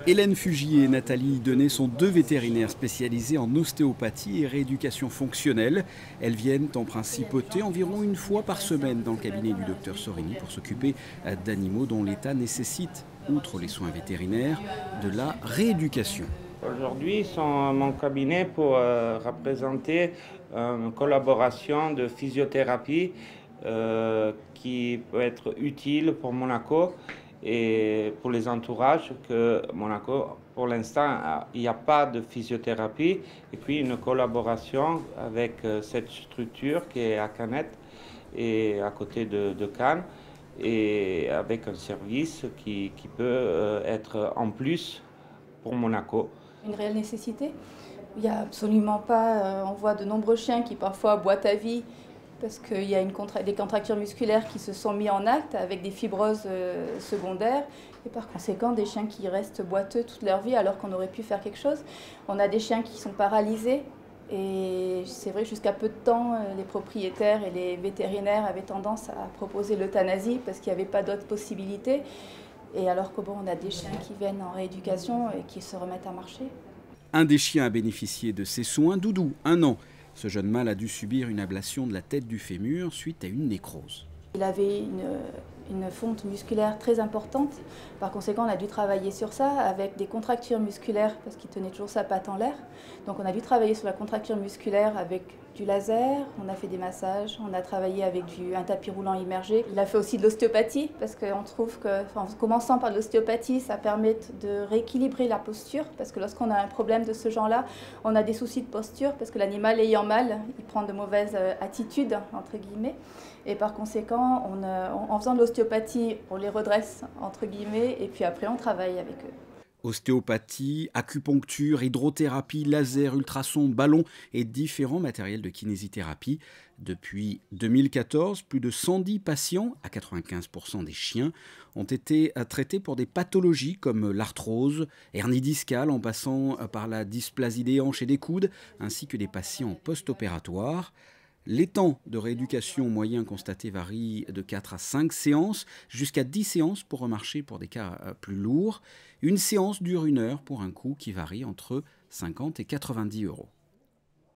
Hélène Fugier et Nathalie Denet sont deux vétérinaires spécialisés en ostéopathie et rééducation fonctionnelle. Elles viennent en principauté environ une fois par semaine dans le cabinet du docteur Sorini pour s'occuper d'animaux dont l'état nécessite, outre les soins vétérinaires, de la rééducation. Aujourd'hui, ils sont à mon cabinet pour représenter une collaboration de physiothérapie qui peut être utile pour Monaco et pour les entourages, que Monaco, pour l'instant, il n'y a pas de physiothérapie. Et puis une collaboration avec cette structure qui est à Canet et à côté de Cannes, et avec un service qui peut être en plus pour Monaco. Une réelle nécessité. Il n'y a absolument pas, on voit de nombreux chiens qui parfois boitent à vie parce qu'il y a des contractures musculaires qui se sont mis en acte avec des fibroses secondaires et par conséquent des chiens qui restent boiteux toute leur vie alors qu'on aurait pu faire quelque chose. On a des chiens qui sont paralysés et c'est vrai que jusqu'à peu de temps, les propriétaires et les vétérinaires avaient tendance à proposer l'euthanasie parce qu'il n'y avait pas d'autres possibilités. Et alors que on a des chiens qui viennent en rééducation et qui se remettent à marcher. Un des chiens a bénéficié de ces soins, Doudou, 1 an. Ce jeune mâle a dû subir une ablation de la tête du fémur suite à une nécrose. Il avait une fonte musculaire très importante. Par conséquent, on a dû travailler sur ça avec des contractures musculaires parce qu'il tenait toujours sa patte en l'air. Donc on a dû travailler sur la contracture musculaire avec du laser, on a fait des massages, on a travaillé avec un tapis roulant immergé. Il a fait aussi de l'ostéopathie parce qu'on trouve que, en commençant par l'ostéopathie, ça permet de rééquilibrer la posture parce que lorsqu'on a un problème de ce genre-là, on a des soucis de posture parce que l'animal ayant mal, il prend de mauvaises attitudes, entre guillemets. Et par conséquent, en faisant de l'ostéopathie, on les redresse, entre guillemets, et puis après on travaille avec eux. Ostéopathie, acupuncture, hydrothérapie, laser, ultrasons, ballons et différents matériels de kinésithérapie. Depuis 2014, plus de 110 patients, à 95% des chiens, ont été traités pour des pathologies comme l'arthrose, hernie discale en passant par la dysplasie des hanches et des coudes, ainsi que des patients post-opératoires. Les temps de rééducation moyens constatés varient de 4 à 5 séances, jusqu'à 10 séances pour remarcher pour des cas plus lourds. Une séance dure 1 heure pour un coût qui varie entre 50 et 90 €.